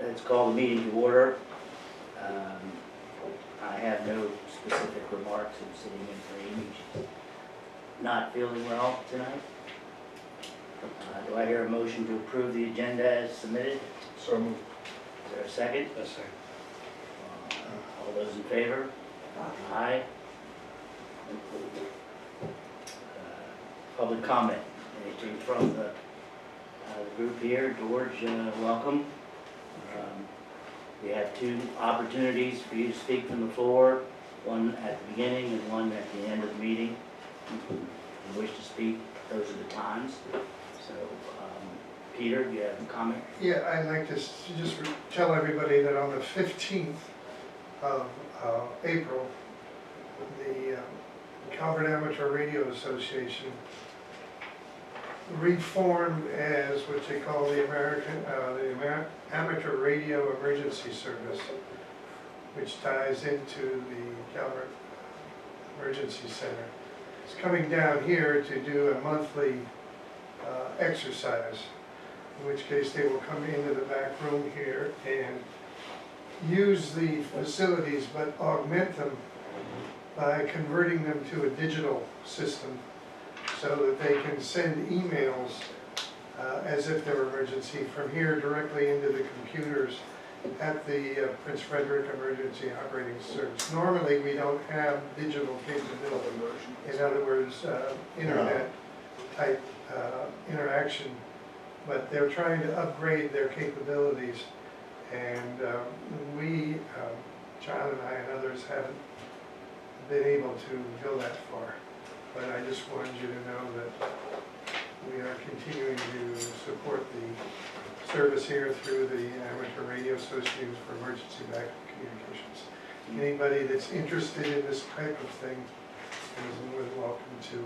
Let's call the meeting to order. I have no specific remarks. I'm sitting in for Amy. She's not feeling well tonight. Do I hear a motion to approve the agenda as submitted? So moved. Is there a second? A second. All those in favor? Aye. Public comment. Anything from the group here? George, welcome. We have two opportunities for you to speak from the floor, one at the beginning and one at the end of the meeting. If you wish to speak, those are the times. So, Peter, do you have a comment? Yeah, I'd like to just tell everybody that on the 15th of April, the Calvert Amateur Radio Association reformed as what they call the Amateur Radio Emergency Service, which ties into the Calvert Emergency Center. It's coming down here to do a monthly exercise, in which case they will come into the back room here and use the facilities but augment them by converting them to a digital system so that they can send emails as if they're emergency from here directly into the computers at the Prince Frederick Emergency Operating Service. Normally we don't have digital capability, in other words internet type interaction, but they're trying to upgrade their capabilities, and we, John and I and others, haven't been able to go that far. But I just wanted you to know that we are continuing to support the service here through the Amateur Radio Association for Emergency Backup Communications. Anybody that's interested in this type of thing is more than welcome to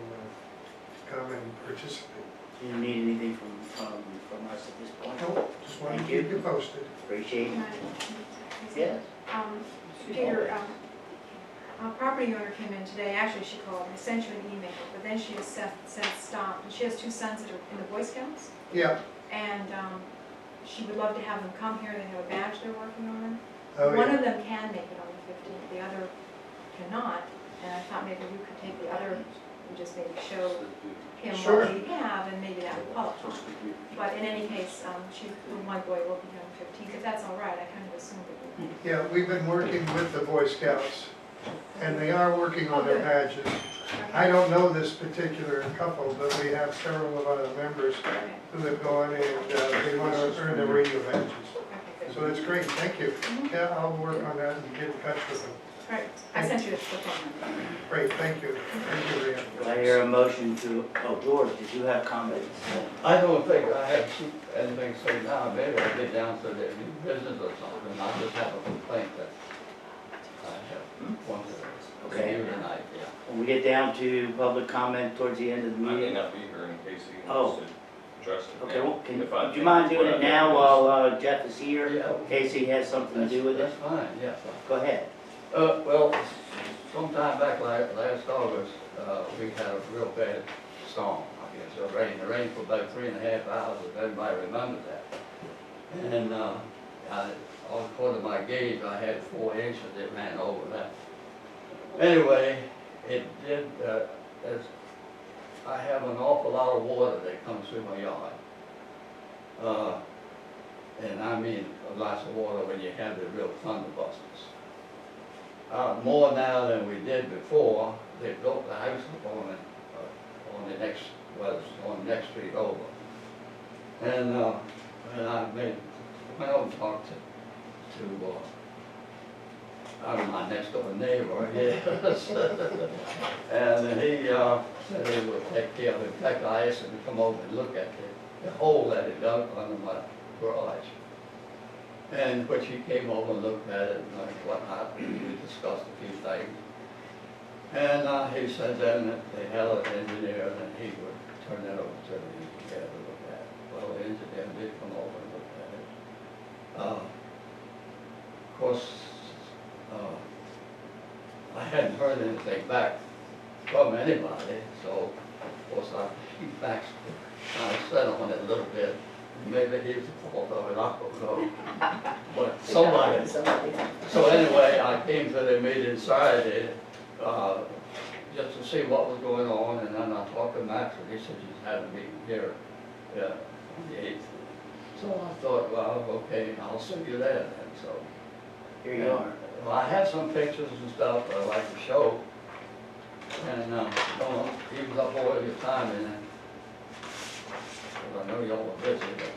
come and participate. Do you need anything from us at this point? Nope, just wanted to Thank you. keep you posted. Appreciate it. Yes. Peter, a property owner came in today. Actually, she called me, sent you an email, but then she has said stop. And she has two sons that are in the Boy Scouts, Yeah. and she would love to have them come here. They have a badge they're working on. Oh, One yeah. of them can make it on the 15th, the other cannot. And I thought maybe you could take the other and just maybe show him Sure. what we have, and maybe that would qualify. But in any case, one boy will be here on the 15th. If that's all right, I kind of assumed it would be. Yeah, we've been working with the Boy Scouts, and they are working on their badges. I don't know this particular couple, but we have several of other members Okay. who have gone and they want to earn their radio badges. Okay, good. So that's great, thank you. Yeah, I'll work on that and get in touch with them. Right, I sent you the phone number. Great, thank you. Thank you, Rhea. Do I hear a motion to, oh, George, did you have comments? I don't think I have anything to say now. Maybe I'll get down to the new business or something. I just have a complaint that I have wanted to Okay. give you tonight, yeah. When we get down to public comment towards the end of the I may meeting. not be here in case he Oh. wants to address it. Okay, well, If I do you think mind it's doing what it I now think while Jeff is here? Yeah. In case he has something to do with it? That's fine, yeah. Go ahead. Well, sometime back last August, we had a real bad storm, I guess. It rained for about 3.5 hours, if everybody remembers that. And according to my gauge, I had 4 inches that ran over that. Anyway, it did, I have an awful lot of water that comes through my yard. And I mean lots of water when you have the real thunderbusts. More now than we did before. They built the house up on the next, well, it's on the next street over. And I went over and talked to my next door neighbor, yes. And he said he would take care of it. In fact, I asked him to come over and look at the hole that he dug under my garage. And which he came over and looked at it and whatnot, and we discussed a few things. And he said then that they had an engineer and he would turn that over to the engineer to look at it. Well, the engineer did come over and look at it. Of course, I hadn't heard anything back from anybody, so of course I keep back, kind of set on it a little bit. Maybe he's the fault of it, I don't know. see what was going on, and then I talked to Max, and he said he's had a meeting here, on the 8th. So I thought, well, okay, I'll see you there then, so. Here you are. Well, I have some pictures and stuff I'd like to show, and, don't use up all your time in it. 'Cause I know y'all were busy, but.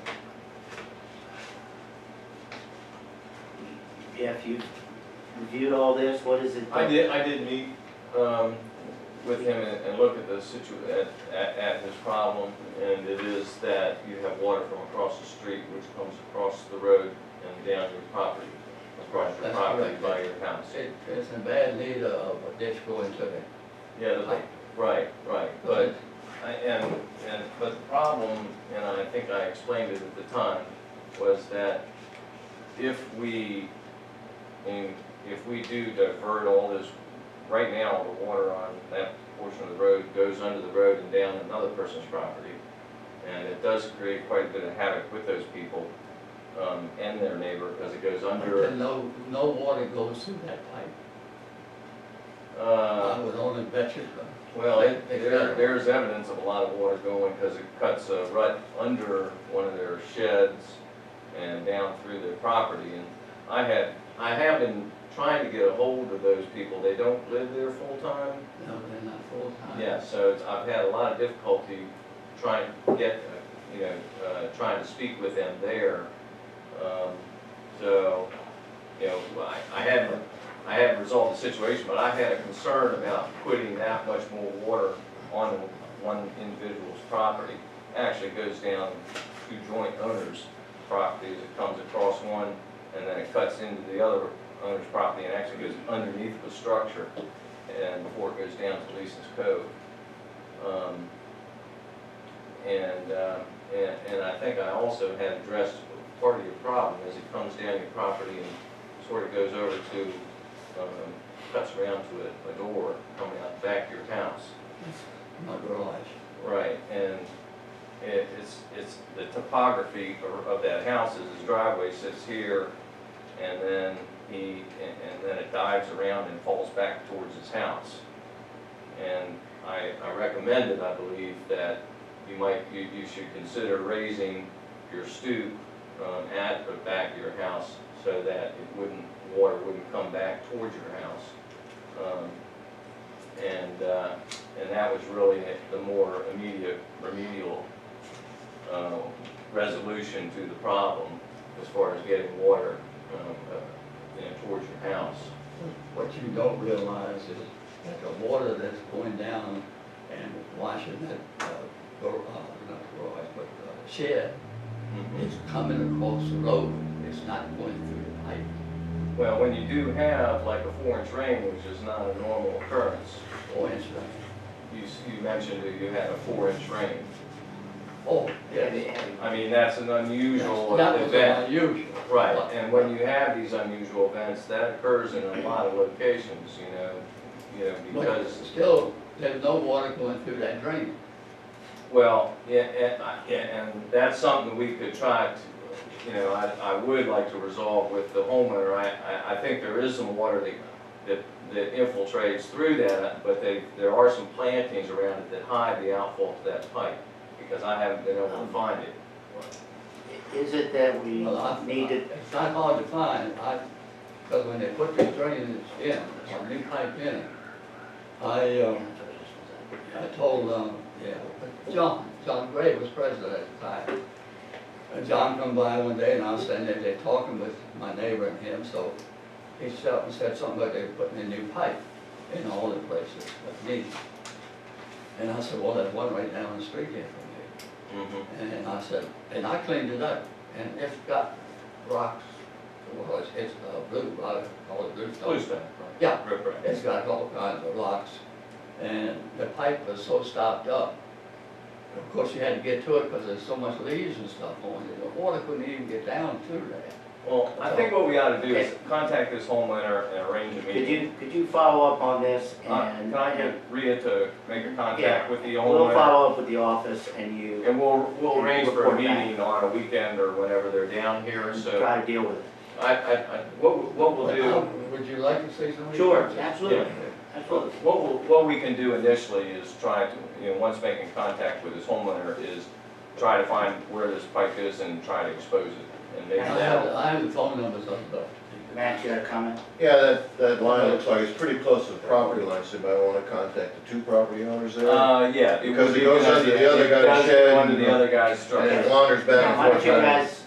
Jeff, you reviewed all this, what is it? I did meet, with him and look at the at his problem, and it is that you have water from across the street, which comes across the road and down your property, across your That's property correct. by your house. It's in bad need of a ditch going to it. Yeah, Pipe. right, but, but the problem, and I think I explained it at the time, was that if we do divert all this, right now, the water on that portion of the road goes under the road and down another person's property, and it does create quite a bit of havoc with those people, and their neighbor, because it goes under. And no water goes through that pipe. I would only bet you. Well, there's evidence of a lot of water going, because it cuts a rut under one of their sheds and down through their property. And I have been trying to get a hold of those people. They don't live there full-time. No, they're not full-time. Yeah, so I've had a lot of difficulty trying to get, trying to speak with them there. So, I hadn't resolved the situation, but I had a concern about putting that much more water on one individual's property. Actually, it goes down two joint owners' properties. It comes across one, and then it cuts into the other owner's property, and actually goes underneath the structure, and before it goes down to Lisa's Cove. And I think I also had addressed part of your problem as it comes down your property and sort of goes over to, cuts around to a door coming out the back of your house. My garage. Right, and it's the topography of that house is his driveway sits here, and then and then it dives around and falls back towards his house. And I recommended, I believe, that you should consider raising your stoop at the back of your house so that water wouldn't come back towards your house. And that was really the more immediate remedial resolution to the problem as far as getting water towards your house. What you don't realize is that the water that's going down and washing that, not garage, but shed, is coming across the road. It's not going through the pipe. Well, when you do have like a 4-inch rain, which is not a normal occurrence, 4-inch rain. you mentioned that you had a 4-inch rain. Oh, yes. I mean, that's an unusual That was event. unusual. Right, and when you have these unusual events, that occurs in a lot of locations, But because, still, there's no water going through that drain. well, and that's something we could try to, I would like to resolve with the homeowner. I think there is some water that infiltrates through that, but there are some plantings around it that hide the outfall to that pipe, because I haven't been able to find it. Is it that we need to, It's not hard to find, because when they put the drainage in, some new pipe in, I told, John Gray was president at the time. And John come by one day and I was standing there talking with my neighbor and him, so he stood up and said something about they were putting a new pipe in all the places that need. And I said, well, there's one right down the street here from me. And I said, and I cleaned it up, and it's got rocks, well, it's blue, I call it blue stone. Bluestone. Yeah, Right. it's got all kinds of rocks, and the pipe was so stopped up. Of course, you had to get to it because there's so much leaves and stuff on it. The water couldn't even get down to that. Well, I think what we ought to do is contact this homeowner and arrange a meeting. could you follow up on this and? Can I get Rita to make a contact with the We'll homeowner? follow up with the office and you. And we'll arrange for a report back. meeting on a weekend or whenever they're down here, so. Try to deal with it. What we'll do, Would you like to say something? Sure, absolutely. Absolutely. What we can do initially is try to, once making contact with his homeowner, is try to find where this pipe is and try to expose it. And maybe I have the phone numbers on the. Max, you got a comment? Yeah, that line looks like it's pretty close to the property line, so you might wanna contact the two property owners there. Yeah. Because would it be goes a good under idea. the other It guy's does shed go under and- the other guy's And structure. it wanders back Now, and why don't forth. you guys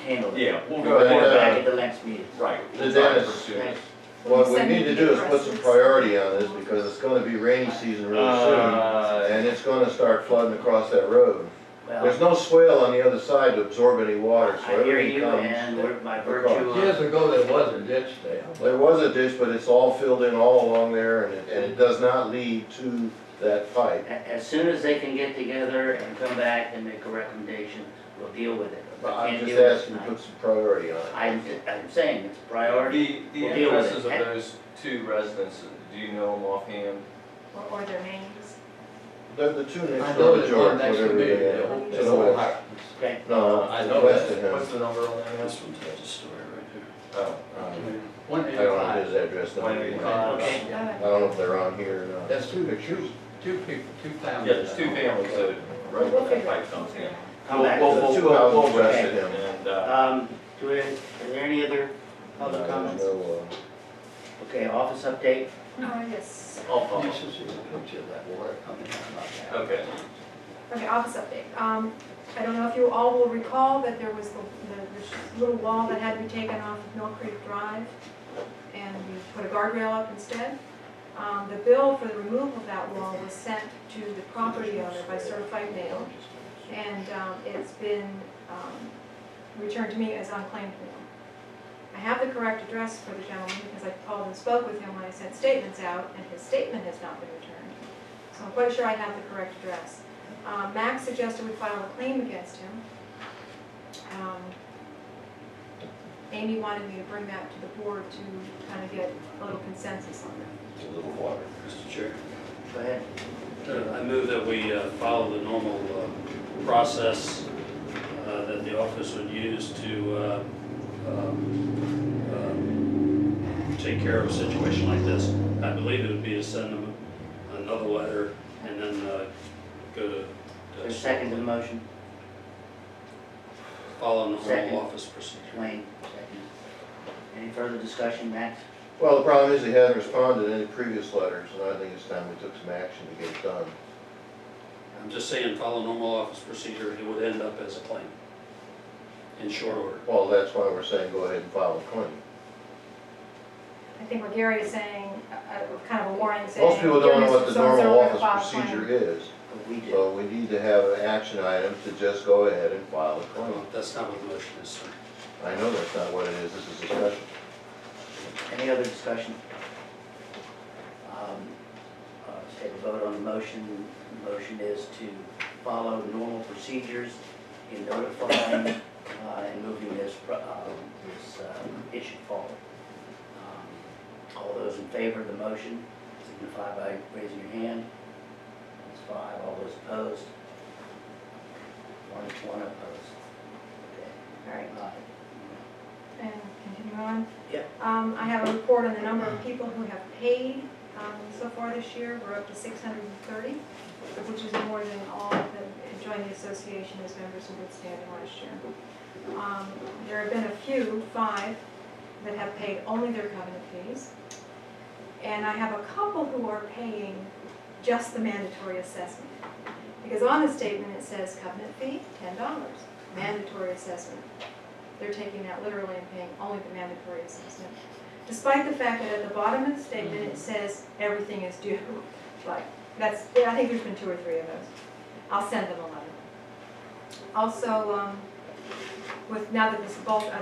handle it? Yeah, we'll But, go We'll ahead. go back at the next meeting. Right. The We'll try to Dennis- pursue this. What we need to do is put some priority on this, because it's gonna be rainy season really soon, and it's gonna start flooding across that road. There's Well, no swale on the other side to absorb any water, so I hear everything you, comes. and we're by across. virtue Years of, ago, there was a ditch there. There was a ditch, but it's all filled in all along there, and it does not lead to that pipe. as soon as they can get together and come back and make a recommendation, we'll deal with it. But I I'm can't just deal with it asking to tonight. put some priority on it. I'm saying it's a priority. The We'll deal with addresses of it. those two residents, do you know them offhand? Or their names. They're the two I next know door to there's George, one next to whatever me, they the are. old- To the the old west. house. Okay, No, I to know the west that. of him. What's the number on that? This one tells a story right here. Oh, One I don't know 85. his address number. 185. okay. I don't know if they're on here or not. That's two Pictures. Two people, two families. yeah, there's two families that right where that pipe comes in. come back We'll- to we'll- it. Two houses we'll west address of it, him. And, Are there any other public No, comments? there's no, Okay, office update? Oh, yes. oh, You should see the picture of that water coming out of that. okay. Okay, office update. I don't know if you all will recall that there was the little wall that had to be taken off of Mill Creek Drive, and we put a guardrail up instead. The bill for the removal of that wall was sent to the property owner by certified mail, and it's been returned to me as unclaimed mail. I have the correct address for the gentleman because I called and spoke with him when I sent statements out, and his statement has not been returned. So I'm quite sure I have the correct address. Max suggested we file a claim against him. Amy wanted me to bring that to the board to kind of get a little consensus on it. It's a little water, Mr. Chair. Go ahead. I move that we follow the normal process that the office would use to take care of a situation like this. I believe it would be to send them another letter and then go to. There's a second to the motion. Follow the Second. normal office procedure. Wayne, second. Any further discussion, Max? well, the problem is he hasn't responded to any previous letters, and I think it's time we took some action to get it done. I'm just saying, follow normal office procedure, it would end up as a claim in short order. Well, that's why we're saying go ahead and file a claim. I think what Gary is saying, kind of a warning saying. Most people don't know what the "Dear Mr. normal So-and-so, we're gonna office file a claim." procedure is, But we did. so we need to have an action item to just go ahead and file a claim. That's not what the motion is, sir. I know that's not what it is, this is discussion. Any other discussion? Take a vote on the motion. The motion is to follow normal procedures in notifying and moving this issue forward. All those in favor of the motion signify by raising your hand. That's 5. All those opposed? One opposed. Okay. All right, Aye. and continue on. Yep. I have a report on the number of people who have paid so far this year. We're up to 630, which is more than all that joined the association as members in good standing last year. There have been a few, 5, that have paid only their covenant fees. And I have a couple who are paying just the mandatory assessment. Because on the statement it says covenant fee, $10, mandatory assessment. They're taking that literally and paying only the mandatory assessment. Despite the fact that at the bottom of the statement it says everything is due. But I think there's been 2 or 3 of those. I'll send them a letter. Also, now that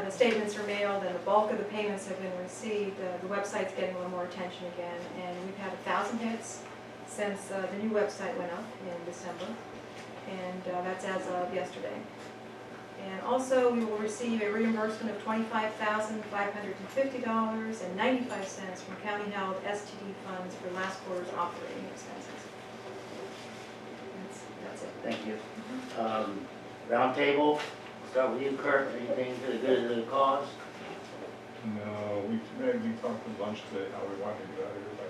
the statements are mailed and the bulk of the payments have been received, the website's getting a little more attention again, and we've had 1,000 hits since the new website went up in December, and that's as of yesterday. And also, we will receive a reimbursement of $25,550.95 from county-held STD funds for last quarter's operating expenses. That's it. Thank you. Round table, start with you, Kurt. Anything for the good of the cause? No, we talked at lunch today how we wanted to get out of here by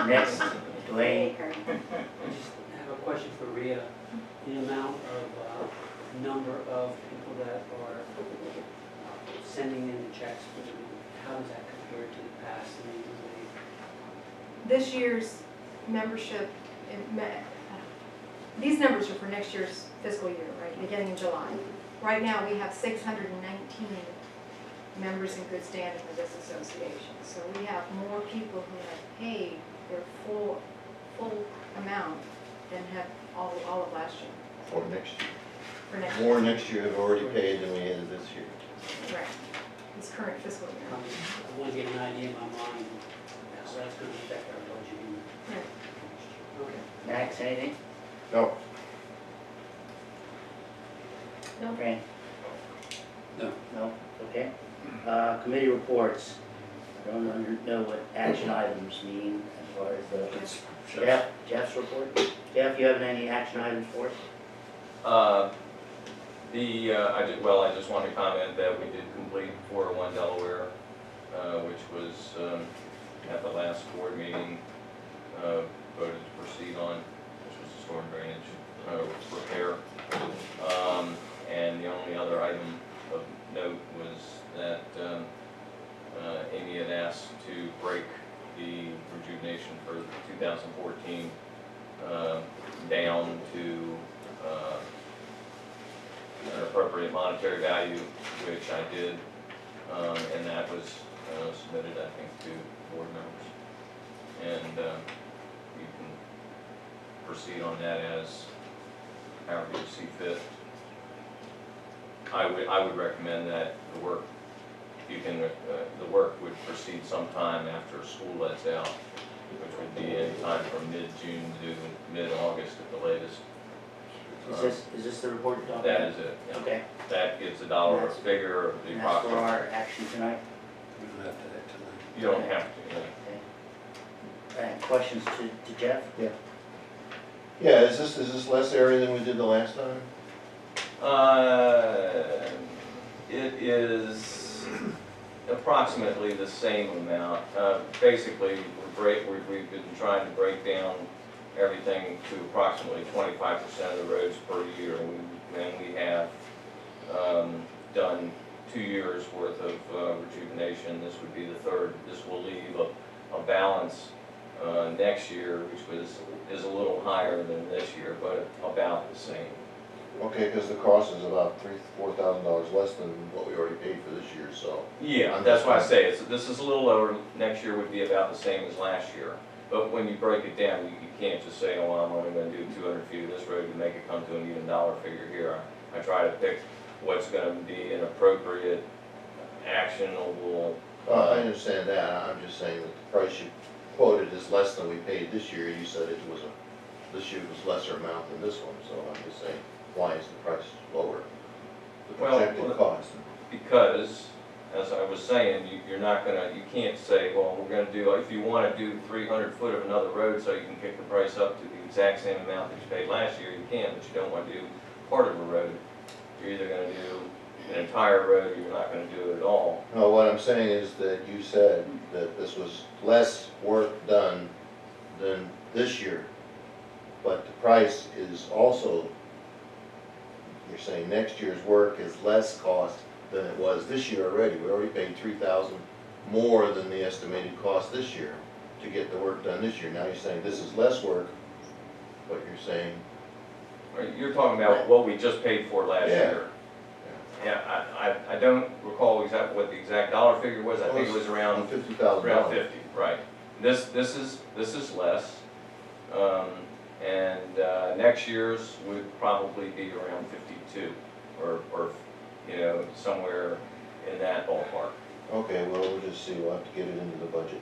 Next, Dwayne. I just have a question for Rhea. The amount of, number of people that are sending in the checks, how does that compare to the past? I mean, This year's membership, these numbers are for next year's fiscal year, right, beginning in July. Right now, we have 619 members in good standing with this association. So we have more people who have paid their full amount than have all of last year, For next year. for next More year. next year have already paid than we had this year. Right, this current fiscal year. I want to get an idea in my mind how that's going to affect our budgeting. Right. Okay. Max, anything? No, No. Fran? No. No? Okay. Committee reports. I don't know what action items mean as far as the, Jeff's report. Jeff, you have any action items for us? I just want to comment that we did complete 401 Delaware, which was, at the last board meeting, voted to proceed on, which was a storm drainage, repair. And the only other item of note was that, Amy had asked to break the rejuvenation for 2014, down to, an appropriate monetary value, which I did, and that was submitted, I think, to board members. And you can proceed on that as however you see fit. I would recommend that the work, the work would proceed sometime after school lets out, which would be any time from mid-June to mid-August at the latest. Is this the report you're talking about? That is it, yeah. Okay. That gives a dollar figure of the And that's for approximate. our action tonight? We don't have to act tonight. You don't have to, yeah. Okay. Questions to Jeff? yeah, is this less area than we did the last time? It is approximately the same amount. Basically, we've been trying to break down everything to approximately 25% of the roads per year. And we have done 2 years worth of rejuvenation. This would be the third. This will leave a balance next year, which is a little higher than this year, but about the same. Okay, because the cost is about $4,000 less than what we already paid for this year, so. Yeah, that's why I say this is a little lower. Next year would be about the same as last year. But when you break it down, you can't just say, oh, I'm only going to do 200 feet of this road to make it come to an even dollar figure here. I try to pick what's going to be an appropriate, actionable. I understand that, I'm just saying that the price you quoted is less than we paid this year. You said this year was lesser amount than this one, so I'm just saying, why is the price lower? The projected cost. Because, as I was saying, you can't say, well, we're gonna do, if you wanna do 300 foot of another road so you can kick the price up to the exact same amount that you paid last year, you can, but you don't wanna do part of a road. You're either gonna do an entire road, or you're not gonna do it at all. No, what I'm saying is that you said that this was less work done than this year, but the price is also, you're saying next year's work is less cost than it was this year already. We already paid $3,000 more than the estimated cost this year to get the work done this year. Now you're saying this is less work, but you're saying. You're talking about what we just paid for last Yeah. year. Yeah, I don't recall exactly what the exact dollar figure was. I think it was around $50,000. around 50, right. This is less. Next year's would probably be around 52, or somewhere in that ballpark. Okay, well, we'll just see, we'll have to get it into the budget.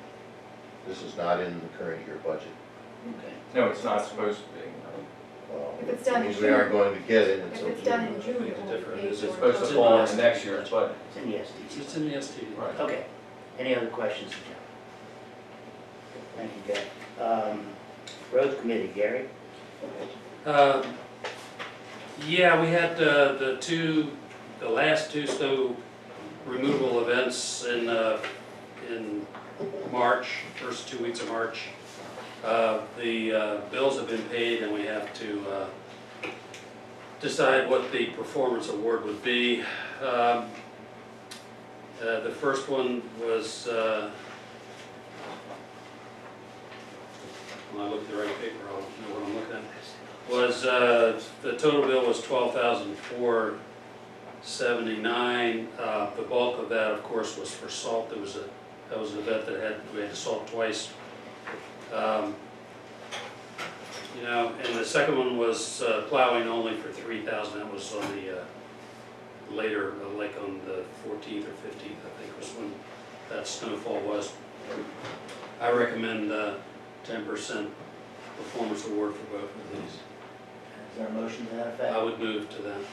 This is not in the current year budget. Okay. No, it's not supposed to be. Well, If it's done it means in we aren't June- going to get it If until it's done in June. June, it won't be paid It's for. supposed to until fall July. in next year's budget. It's in the SDT. It's in the STD. Right. Okay. Any other questions to Jeff? Thank you, Jeff. Roads Committee, Gary? Yeah, we had the last two snow removal events in in March, first 2 weeks of March. The bills have been paid and we have to decide what the performance award would be. The first one was, when I look at the right paper, I'll know what I'm looking at. Was, the total bill was $12,479. The bulk of that, of course, was for salt. That was an event that we had to salt twice. You know, and the second one was plowing only for $3,000. That was on the later, like on the 14th or 15th, I think, was when that snowfall was. I recommend 10% performance award for both of these. Is there a motion to that effect? I would move to that. Is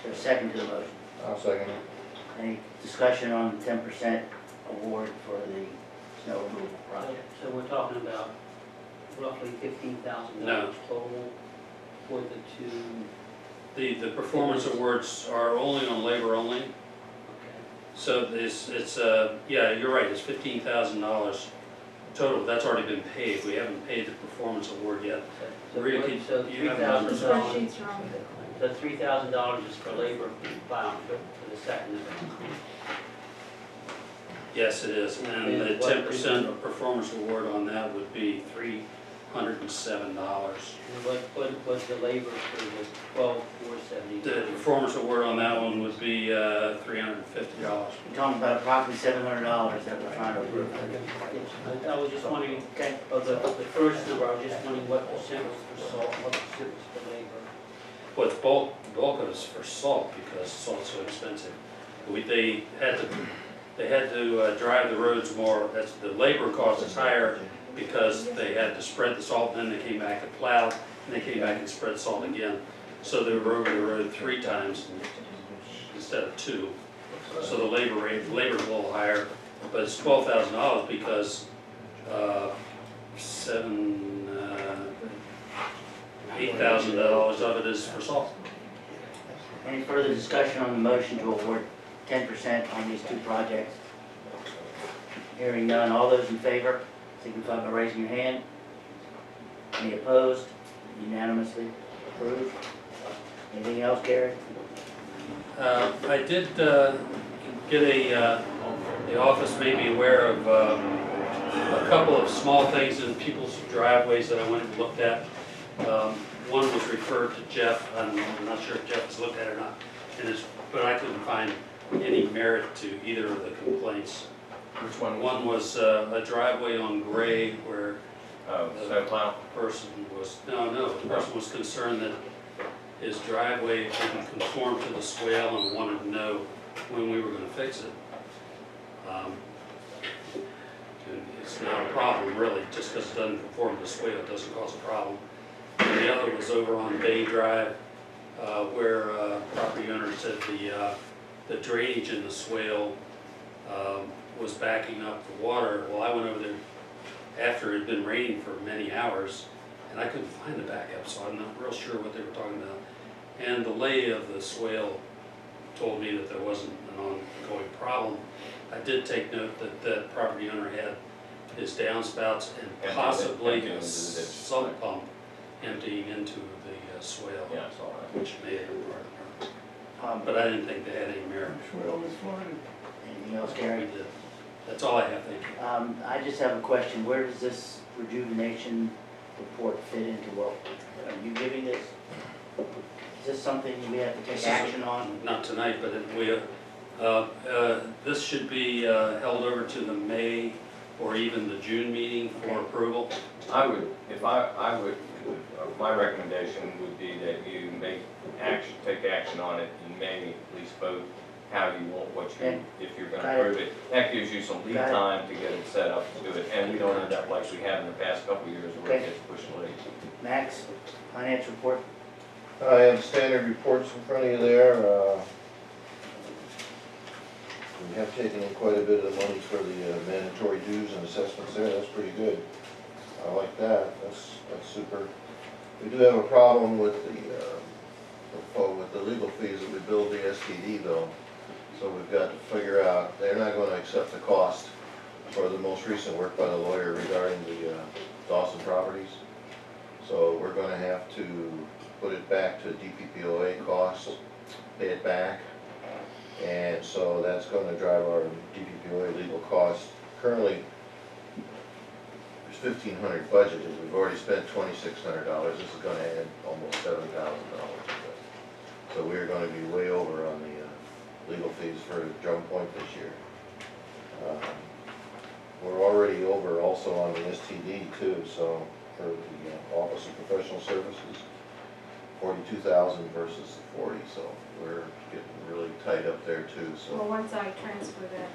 there a second to the motion? I'll second it. Any discussion on the 10% award for the snow removal project? So we're talking about roughly $15,000 No. total for the two, The performance awards are only on labor only. okay. So it's yeah, you're right, it's $15,000 total. That's already been paid. We haven't paid the performance award yet. So Rita, what- can so you have The numbers? $3,000, spreadsheet's wrong. so $3,000 is for labor plowing for the second event. Yes, it is. And And the what 10% of performance award on that would be $307. And what was the labor for the $12,470? The performance award on that one would be $350. We're talking about approximately $700 that we're trying to approve. I was just wondering, Okay. of the first number, I was just wondering what percent was for salt, what percent was for labor? Well, the bulk of it's for salt because salt's so expensive. They had to drive the roads more. That's the labor cost is higher because they had to spread the salt, and then they came back and plowed, and they came back and spread salt again. So they were over the road 3 times instead of 2. So the labor's a little higher, but it's $12,000 because $8,000 of it is for salt. Any further discussion on the motion to award 10% on these 2 projects? Hearing none, all those in favor, signify by raising your hand. Any opposed? Unanimously approved. Anything else, Gary? I did get the office made me aware of a couple of small things in people's driveways that I went and looked at. One was referred to Jeff. I'm not sure if Jeff has looked at it or not, but I couldn't find any merit to either of the complaints. Which one? One was a driveway on Gray where snowplow? the person was, the person was concerned that his driveway didn't conform to the swale and wanted to know when we were gonna fix it. And it's not a problem really, just because it doesn't conform to the swale, it doesn't cause a problem. And the other was over on Bay Drive, where property owner said the drainage in the swale was backing up the water. Well, I went over there after it had been raining for many hours, and I couldn't find the backup, so I'm not real sure what they were talking about. And the lay of the swale told me that there wasn't an ongoing problem. I did take note that that property owner had his downspouts and possibly Emptying a into the ditch. sump pump emptying into the swale, Yeah, it's all right. which may have been part of the problem. But But I didn't think they had any merit. anything else, We Gary? did. That's all I have, thank you. I just have a question. Where does this rejuvenation report fit into what, are you giving this? Is this something we have to This take is- action on? Not tonight, but this should be held over to the May or even the June meeting for approval. I would, my recommendation would be that you take action on it in May, at least vote how you want, if you're Got gonna it. approve it. That gives you some lead Got it. time to get it set up to do it, and we don't end up like we have in the past couple of years where it Okay. gets pushed late. Max, finance report? I have standard reports in front of you there. We have taken in quite a bit of the money for the mandatory dues and assessments there. That's pretty good. I like that. That's super. We do have a problem with the legal fees that we bill the STD though. So we've got to figure out, they're not going to accept the cost for the most recent work by the lawyer regarding the Dawson properties. So we're gonna have to put it back to DPPOA cost, pay it back. And so that's gonna drive our DPPOA legal costs. Currently, there's $1,500 budgeted, we've already spent $2,600, this is gonna add almost $7,000. So we're gonna be way over on the legal fees for Drum Point this year. We're already over also on the STD too, so for the Office of Professional Services, 42,000 versus 40, so we're getting really tight up there too, so. Well, once I transfer that,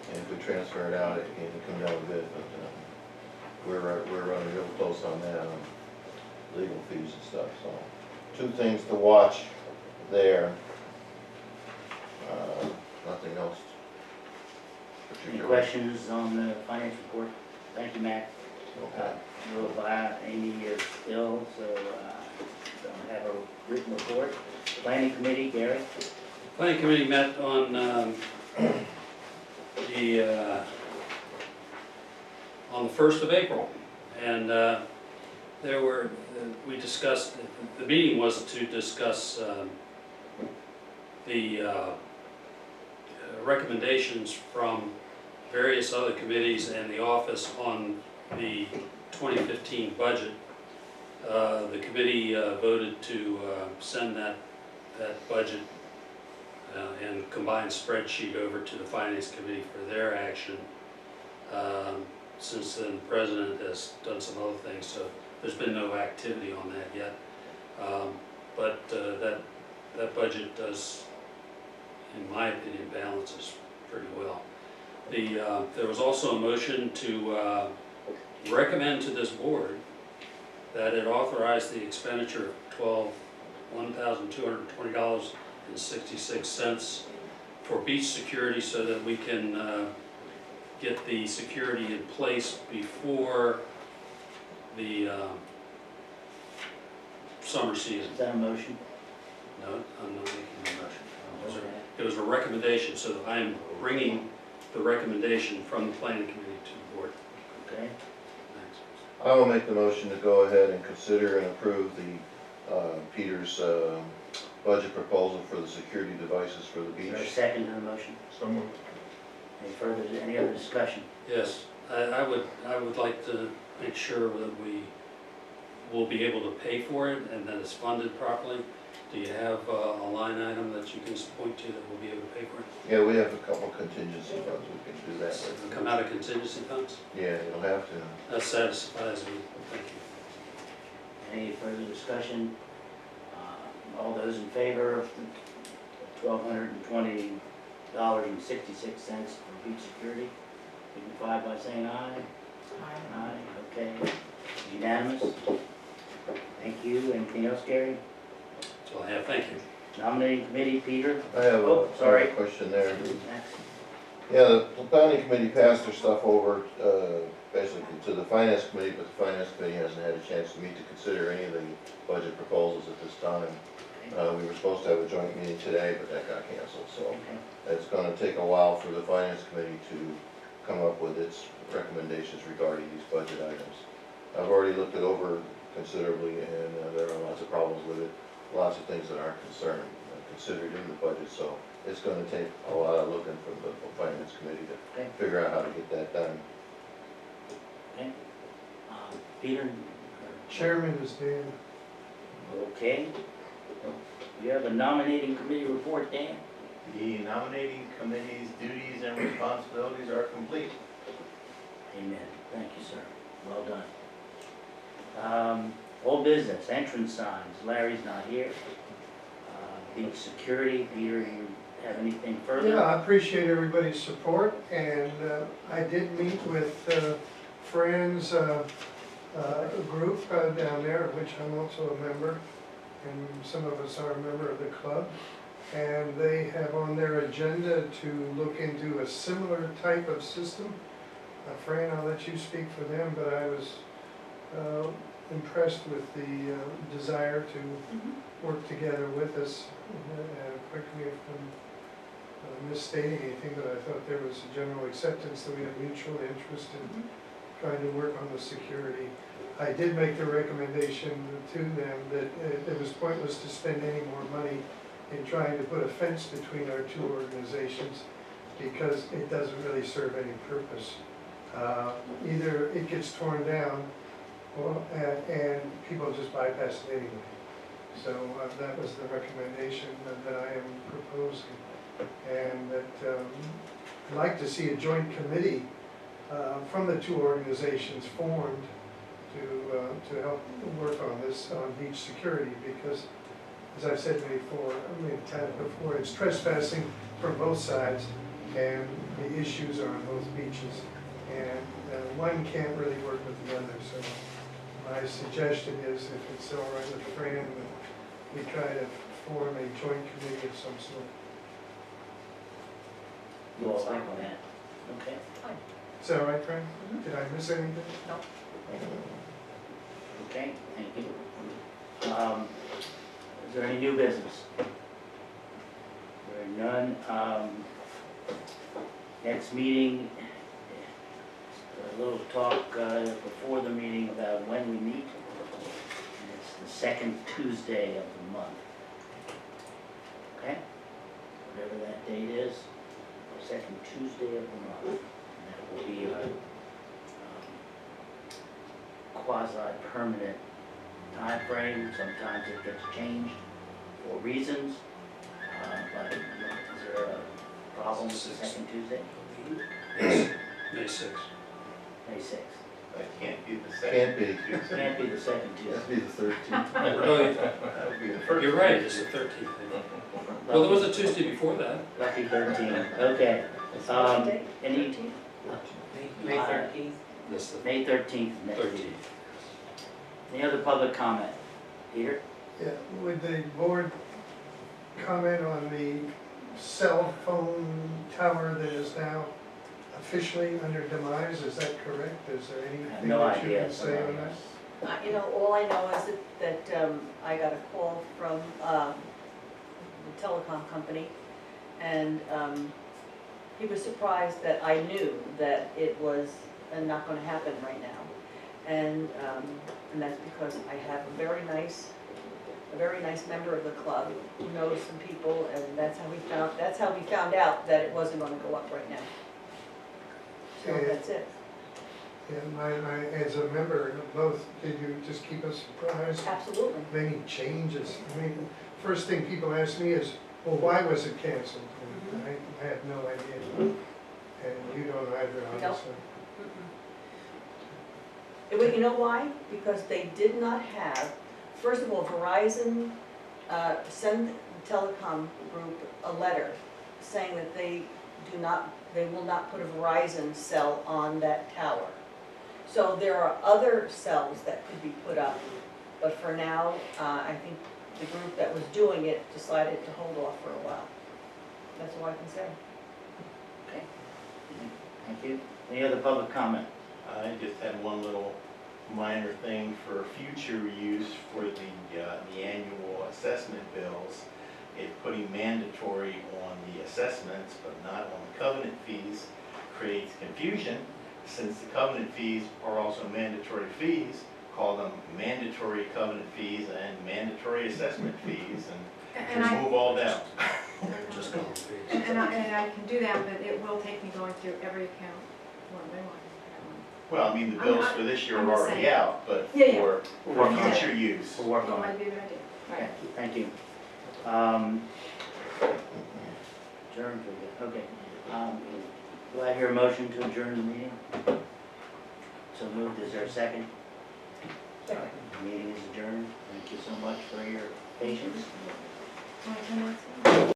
And if we transfer it out, it can come down a bit, but we're running real close on that, on legal fees and stuff, so. Two things to watch there. Nothing else. Any questions on the finance report? Thank you, Matt. Okay. Amy is ill, so don't have a written report. Planning committee, Gary? Planning committee met on the 1st of April, and we discussed, the meeting was to discuss the recommendations from various other committees and the office on the 2015 budget. The committee voted to send that budget and combined spreadsheet over to the finance committee for their action. Since then, the president has done some other things, so there's been no activity on that yet. But that budget does, in my opinion, balances pretty well. There was also a motion to recommend to this board that it authorize the expenditure of $1,220.66 for beach security so that we can get the security in place before the summer season. Is that a motion? No, I'm not making a motion. It was a recommendation, so that I am bringing the recommendation from the planning committee to the board. Okay. Thanks. I will make the motion to go ahead and consider and approve the Peter's budget proposal for the security devices for the Is there a beach. second to the motion? So moved. Any other discussion? Yes, I would like to make sure that we will be able to pay for it and that it's funded properly. Do you have a line item that you can point to that we'll be able to pay for it? Yeah, we have a couple contingency funds we can do that with. Come out of contingency funds? Yeah, you'll have to. That satisfies me, thank you. Any further discussion? All those in favor of $1,220.66 for beach security, signify by saying aye. Aye, okay. Unanimous? Thank you. Anything else, Gary? That's all I have, thank you. Nominating committee, Peter? I have Oh, sorry. a question there. Next. Yeah, the planning committee passed their stuff over, basically to the finance committee, but the finance committee hasn't had a chance to meet to consider any of the budget proposals at this time. We were supposed to have a joint meeting today, but that got canceled, so Okay. it's gonna take a while for the finance committee to come up with its recommendations regarding these budget items. I've already looked it over considerably, and there are lots of problems with it, lots of things that aren't considered in the budget, so it's gonna take a lot of looking from the finance committee to Okay. figure out how to get that done. Okay. Peter? Chairman is Dan. Okay. You have a nominating committee report, Dan? The nominating committee's duties and responsibilities are complete. Amen. Thank you, sir. Well done. Old business, entrance signs. Larry's not here. Beach security. Peter, you have anything further? Yeah, I appreciate everybody's support, and I did meet with Fran's group down there, of which I'm also a member, and some of us are a member of the club. And they have on their agenda to look into a similar type of system. Fran, I'll let you speak for them, but I was impressed with the desire to work together with us quickly misstating anything, but I thought there was a general acceptance that we have mutual interest in trying to work on the security. I did make the recommendation to them that it was pointless to spend any more money in trying to put a fence between our two organizations because it doesn't really serve any purpose. Either it gets torn down or, and people just bypass it anyway. So that was the recommendation that I am proposing. And that I'd like to see a joint committee from the two organizations formed to help work on this, on beach security, because as I've said before, it's trespassing from both sides, and the issues are on both beaches. And one can't really work with the other, so my suggestion is, if it's all right with Fran, that we try to form a joint committee of some sort. You all think on that? Okay. Is that all right, Fran? Did I miss anything? No. Okay, thank you. Is there any new business? There are none. Next meeting, a little talk before the meeting about when we meet. And it's the second Tuesday of the month. Okay? Whatever that date is, second Tuesday of the month. And that will be a quasi-permanent time frame. Sometimes it gets changed for reasons. But is there a problem with the second Tuesday? May 6th. May 6th. That can't be the Can't second be. Tuesday. Can't be the second That'd Tuesday. be the 13th. Really? That would be the first. You're right, it's the 13th. Well, there was a Tuesday before that. Lucky 13. Okay. Any? May 13th. That's the May 13th next 13th. week. Any other public comment? Peter? Yeah, would the board comment on the cell phone tower that is now officially under demise? Is that correct? Is there I have anything no that you idea. can say on that? You know, all I know is that I got a call from the telecom company, and he was surprised that I knew that it was not going to happen right now. And that's because I have a very nice member of the club who knows some people, and that's how we found out that it wasn't going to go up right now. So Okay. that's it. And as a member of both, did you just keep us surprised? Absolutely. of any changes? I mean, first thing people ask me is, well, why was it canceled? And I have no idea. And you don't either, obviously. Well, you know why? Because they did not have, first of all, Verizon sent the telecom group a letter saying that they will not put a Verizon cell on that tower. So there are other cells that could be put up, but for now, I think the group that was doing it decided to hold off for a while. That's all I can say. Okay. Thank you. Any other public comment? I just had one little minor thing for future use for the annual assessment bills. It's putting mandatory on the assessments, but not on the covenant fees, creates confusion. Since the covenant fees are also mandatory fees, call them mandatory covenant fees and mandatory assessment fees, and And just I, move all down. Just call it. and I can do that, but it will take me going through every account one by one. Well, I mean, the bills for this year I'm are just already saying. out, but Yeah, yeah. for We'll work on it. future use. We'll work It on might it. be a good idea. Okay, Right. thank you. Adjourn for good, okay. Do I hear a motion to adjourn the meeting? So moved, is there a second? Second. The meeting is adjourned. Thank you so much for your patience. Want to turn that?